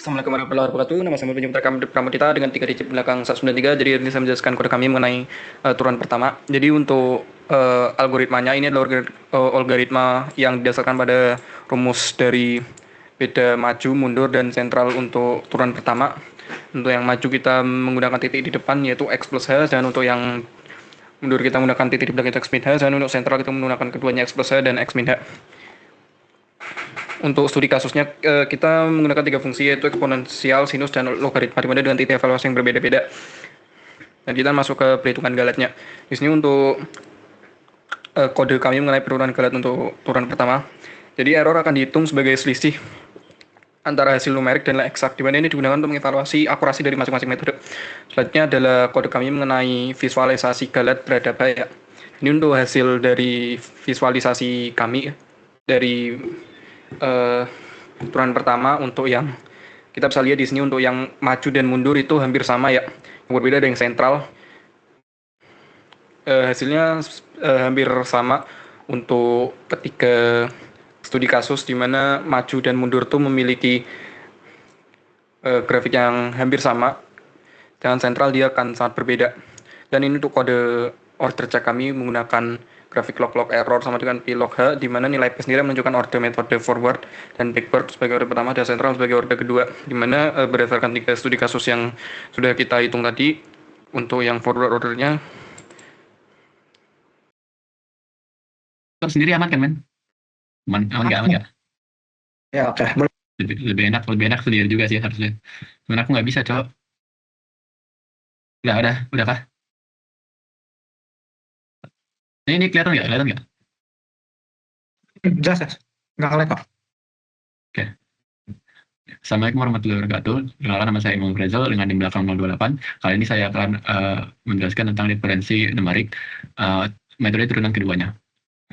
Assalamualaikum warahmatullahi wabarakatuh. Nama saya Muhammad Rekam Pramudita dengan 3 digit belakang 193. Jadi ini saya menjelaskan kode kami mengenai turunan pertama. Jadi untuk algoritmanya ini adalah algoritma yang didasarkan pada rumus dari beda maju, mundur, dan sentral untuk turunan pertama. Untuk yang maju kita menggunakan titik di depan yaitu X plus H, dan untuk yang mundur kita menggunakan titik di belakang X min H, dan untuk sentral kita menggunakan keduanya X plus H dan X min H. Untuk studi kasusnya kita menggunakan 3 fungsi yaitu eksponensial, sinus, dan logaritma, dimana dengan titik evaluasi yang berbeda-beda. Dan kita masuk ke perhitungan galatnya. Di sini untuk kode kami mengenai penurunan galat untuk turunan pertama. Jadi error akan dihitung sebagai selisih antara hasil numerik dan nilai eksak, dimana ini digunakan untuk mengevaluasi akurasi dari masing-masing metode. Selanjutnya adalah kode kami mengenai visualisasi galat berada ya. Ini untuk hasil dari visualisasi kami dari turunan pertama. Untuk yang kita bisa lihat di sini, untuk yang maju dan mundur itu hampir sama ya. Yang berbeda dengan sentral. Hasilnya hampir sama untuk ketiga studi kasus, di mana maju dan mundur itu memiliki grafik yang hampir sama. Dengan sentral dia akan sangat berbeda. Dan ini untuk kode order check kami menggunakan grafik log error sama dengan P log H, di mana nilai P sendiri menunjukkan order metode forward dan backward sebagai order pertama dan sentral sebagai order kedua, di mana berdasarkan 3 studi kasus yang sudah kita hitung tadi. Untuk yang forward ordernya sendiri aman kan, men? Aman nggak? Ya, oke. Lebih enak sendiri juga sih harusnya. Cuman aku nggak bisa, cowok. Udah kah? Ini kelihatan nggak? Jelas, nggak kelihatan kok. Oke. Assalamualaikum warahmatullahi wabarakatuh. Perkenalkan, nama saya Imam Rezel dengan di belakang 028. Kali ini saya akan menjelaskan tentang diferensi numerik metode turunan keduanya.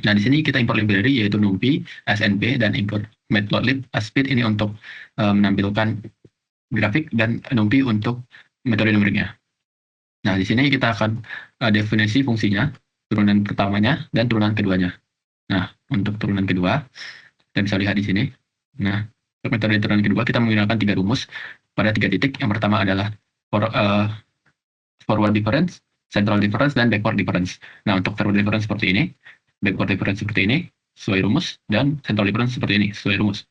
Nah, di sini kita import library yaitu NumPy, SNP, dan import matplotlib, Speed ini untuk menampilkan grafik, dan NumPy untuk metode numeriknya. Nah, di sini kita akan definisi fungsinya, turunan pertamanya, dan turunan keduanya. Nah, untuk turunan kedua, kita bisa lihat di sini. Nah, untuk metode turunan kedua, kita menggunakan 3 rumus pada 3 titik. Yang pertama adalah forward difference, central difference, dan backward difference. Nah, untuk forward difference seperti ini, backward difference seperti ini, sesuai rumus, dan central difference seperti ini, sesuai rumus.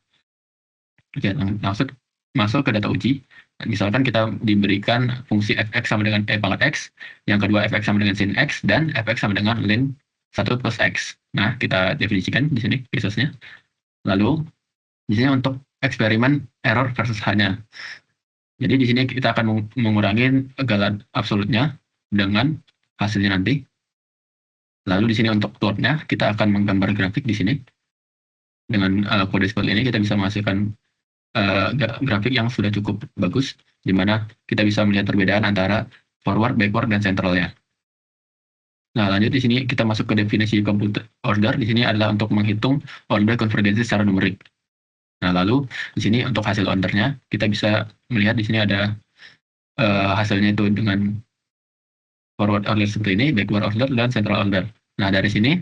Oke, langsung masuk ke data uji. Misalkan kita diberikan fungsi fx sama dengan e pangkat x, yang kedua fx sama dengan sin x, dan fx sama dengan ln 1 plus x. Nah, kita definisikan di sini cases-nya. Lalu, di sini untuk eksperimen error versus h-nya. Jadi di sini kita akan mengurangi galat absolutnya dengan hasilnya nanti. Lalu di sini untuk plotnya, kita akan menggambar grafik di sini. Dengan kode seperti ini, kita bisa menghasilkan grafik yang sudah cukup bagus, di mana kita bisa melihat perbedaan antara forward, backward, dan centralnya. Nah, lanjut di sini kita masuk ke definisi computer order. Di sini adalah untuk menghitung order konvergensi secara numerik. Nah, lalu di sini untuk hasil ordernya, kita bisa melihat di sini ada hasilnya itu dengan forward order seperti ini, backward order, dan central order. Nah, dari sini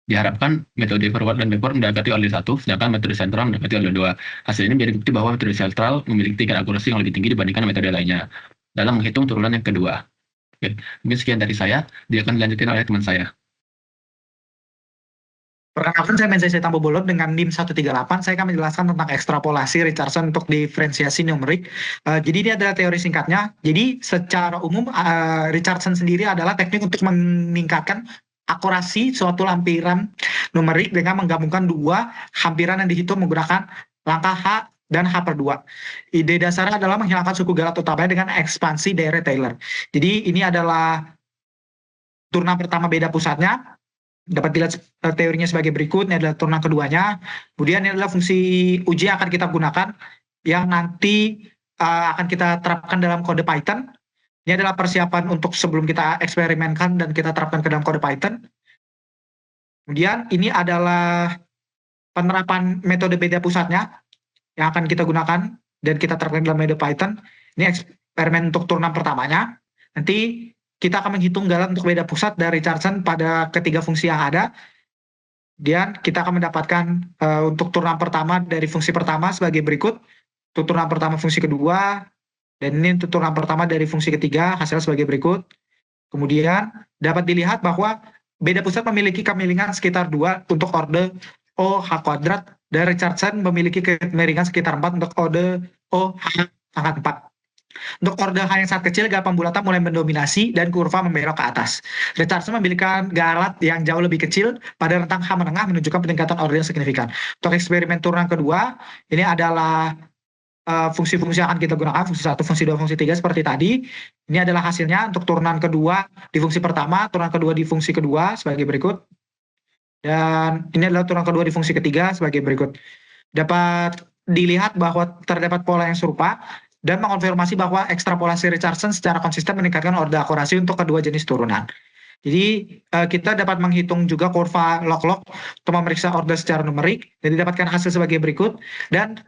diharapkan metode forward dan backward mendekati order 1, sedangkan metode sentral mendekati order 2. Hasil ini menjadi bukti bahwa metode sentral memiliki tingkat akurasi yang lebih tinggi dibandingkan metode lainnya dalam menghitung turunan yang kedua. Oke, mungkin sekian dari saya. Dia akan dilanjutkan oleh teman saya. Perkenalkan, saya Mensei Tambo Bolot dengan NIM 138. Saya akan menjelaskan tentang ekstrapolasi Richardson untuk diferensiasi numerik. Jadi ini adalah teori singkatnya. Jadi secara umum Richardson sendiri adalah teknik untuk meningkatkan akurasi suatu lampiran numerik dengan menggabungkan 2 hampiran yang dihitung menggunakan langkah H dan H/2. Ide dasarnya adalah menghilangkan suku galat utamanya dengan ekspansi daerah Taylor. Jadi ini adalah turunan pertama beda pusatnya. Dapat dilihat teorinya sebagai berikut. Ini adalah turunan keduanya. Kemudian ini adalah fungsi uji yang akan kita gunakan, yang nanti akan kita terapkan dalam kode Python. Ini adalah persiapan untuk sebelum kita eksperimenkan dan kita terapkan ke dalam kode Python. Kemudian ini adalah penerapan metode beda pusatnya yang akan kita gunakan dan kita terapkan dalam metode Python. Ini eksperimen untuk turunan pertamanya. Nanti kita akan menghitung galat untuk beda pusat dari Richardson pada ketiga fungsi yang ada. Dan kita akan mendapatkan untuk turunan pertama dari fungsi pertama sebagai berikut. untuk turunan pertama fungsi kedua, dan ini untuk turunan pertama dari fungsi ketiga, hasilnya sebagai berikut. Kemudian dapat dilihat bahwa beda pusat memiliki kemiringan sekitar 2 untuk orde OH kuadrat, dan Richardson memiliki kemiringan sekitar 4 untuk orde OH pangkat 4. Untuk orde H yang sangat kecil, galat pembulatan mulai mendominasi dan kurva membelok ke atas. Richardson memiliki galat yang jauh lebih kecil pada rentang H menengah menunjukkan peningkatan orde yang signifikan. Untuk eksperimen turunan kedua, ini adalah fungsi-fungsi yang akan kita gunakan, fungsi 1, fungsi 2, fungsi 3 seperti tadi. Ini adalah hasilnya untuk turunan kedua di fungsi pertama, turunan kedua di fungsi kedua sebagai berikut. Dan ini adalah turunan kedua di fungsi ketiga sebagai berikut. Dapat dilihat bahwa terdapat pola yang serupa dan mengonfirmasi bahwa ekstrapolasi Richardson secara konsisten meningkatkan orde akurasi untuk kedua jenis turunan. Jadi kita dapat menghitung juga kurva log-log untuk memeriksa orde secara numerik dan didapatkan hasil sebagai berikut. Dan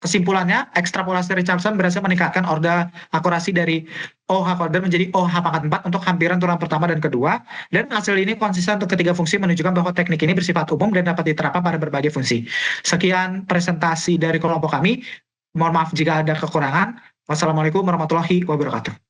kesimpulannya, ekstrapolasi Richardson berhasil meningkatkan orde akurasi dari OH kuadrat menjadi OH pangkat 4 untuk hampiran turunan pertama dan kedua. Dan hasil ini konsisten untuk ketiga fungsi, menunjukkan bahwa teknik ini bersifat umum dan dapat diterapkan pada berbagai fungsi. Sekian presentasi dari kelompok kami. Mohon maaf jika ada kekurangan. Wassalamualaikum warahmatullahi wabarakatuh.